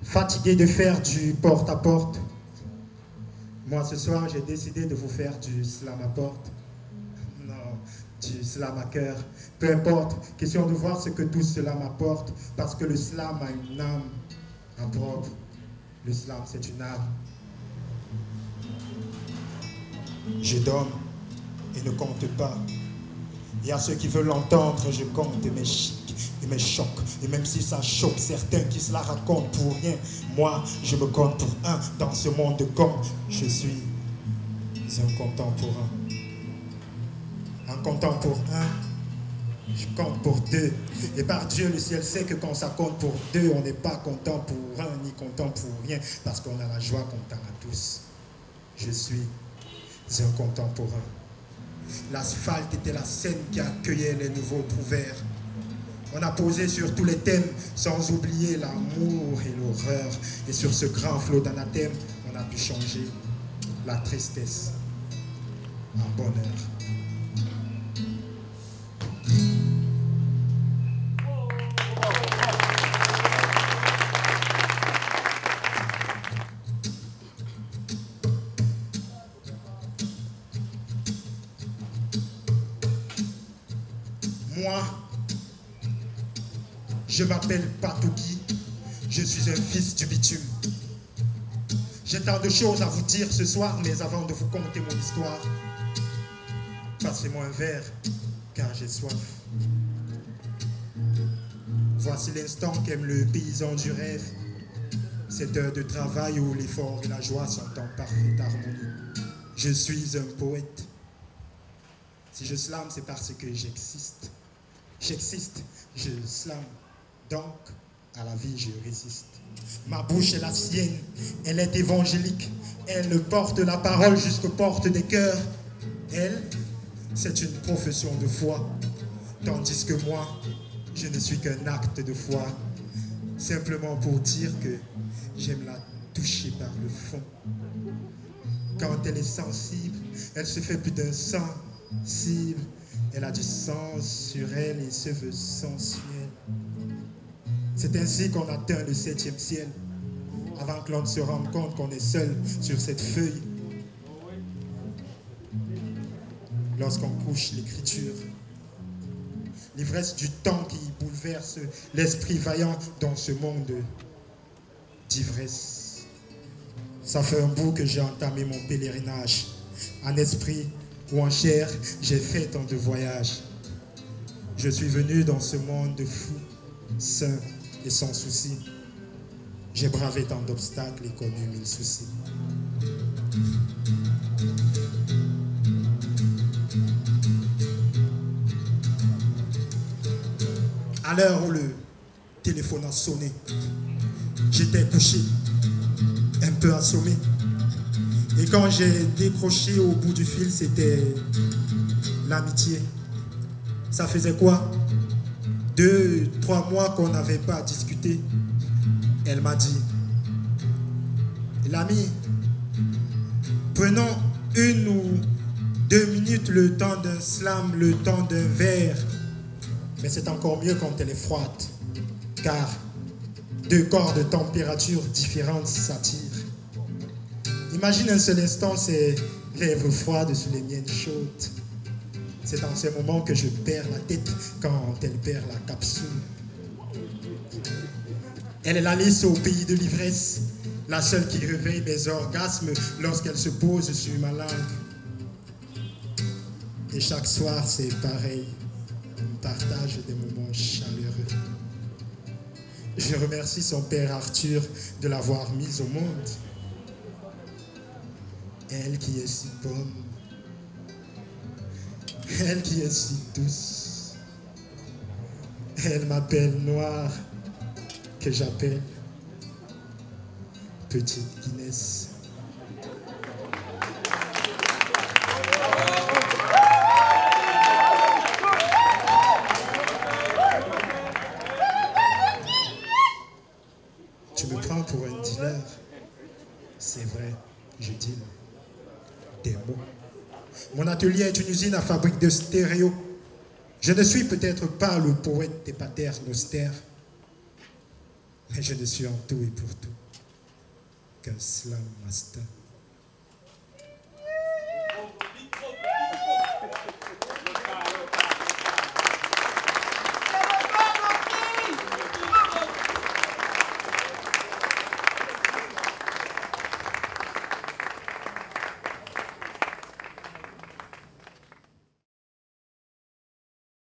Fatigué de faire du porte-à-porte. Moi, ce soir, j'ai décidé de vous faire du slam à porte. Non, du slam à cœur. Peu importe, question de voir ce que tout cela m'apporte. Parce que le slam a une âme impropre. Le slam, c'est une âme. Je donne et ne compte pas. Il y a ceux qui veulent l'entendre, je compte mes chics et mes chocs. Et même si ça choque certains qui se la racontent pour rien, moi, je me compte pour un dans ce monde de cons. Je suis un contemporain. Un contemporain, je compte pour deux. Et par Dieu, le ciel sait que quand ça compte pour deux, on n'est pas content pour un ni content pour rien. Parce qu'on a la joie qu'on a tous. Je suis un contemporain. L'asphalte était la scène qui accueillait les nouveaux trouvères. On a posé sur tous les thèmes, sans oublier l'amour et l'horreur. Et sur ce grand flot d'anathèmes, on a pu changer la tristesse en bonheur. Moi, je m'appelle Patouki, je suis un fils du bitume. J'ai tant de choses à vous dire ce soir, mais avant de vous conter mon histoire, passez-moi un verre, car j'ai soif. Voici l'instant qu'aime le paysan du rêve, cette heure de travail où l'effort et la joie sont en parfaite harmonie. Je suis un poète. Si je slame, c'est parce que j'existe. J'existe, je slame, donc à la vie je résiste. Ma bouche est la sienne, elle est évangélique, elle porte la parole jusqu'aux portes des cœurs. Elle, c'est une profession de foi, tandis que moi, je ne suis qu'un acte de foi. Simplement pour dire que j'aime la toucher par le fond. Quand elle est sensible, elle se fait plus d'un sensible. Elle a du sens sur elle et se veut sensuelle. C'est ainsi qu'on atteint le 7e ciel, avant que l'on ne se rende compte qu'on est seul sur cette feuille. Lorsqu'on couche l'écriture, l'ivresse du temps qui bouleverse l'esprit vaillant dans ce monde d'ivresse. Ça fait un bout que j'ai entamé mon pèlerinage, en esprit ou en chair, j'ai fait tant de voyages. Je suis venu dans ce monde de fou, sain et sans souci. J'ai bravé tant d'obstacles et connu 1000 soucis. À l'heure où le téléphone a sonné, j'étais couché, un peu assommé. Et quand j'ai décroché au bout du fil, c'était l'amitié. Ça faisait quoi? 2-3 mois qu'on n'avait pas discuté. Elle m'a dit, l'ami, prenons 1 ou 2 minutes, le temps d'un slam, le temps d'un verre. Mais c'est encore mieux quand elle est froide, car 2 corps de température différentes s'attirent. Imagine un seul instant ses lèvres froides sous les miennes chaudes. C'est dans ces moments que je perds la tête quand elle perd la capsule. Elle est la lisse au pays de l'ivresse, la seule qui réveille mes orgasmes lorsqu'elle se pose sur ma langue. Et chaque soir c'est pareil, on partage des moments chaleureux. Je remercie son père Arthur de l'avoir mise au monde. Elle qui est si bonne, elle qui est si douce. Elle m'appelle Noire, que j'appelle Petite Guinness. Tu me prends pour un dealer? C'est vrai, je deal des mots. Mon atelier est une usine à fabrique de stéréos. Je ne suis peut-être pas le poète des patères austères, mais je ne suis en tout et pour tout qu'un slam master.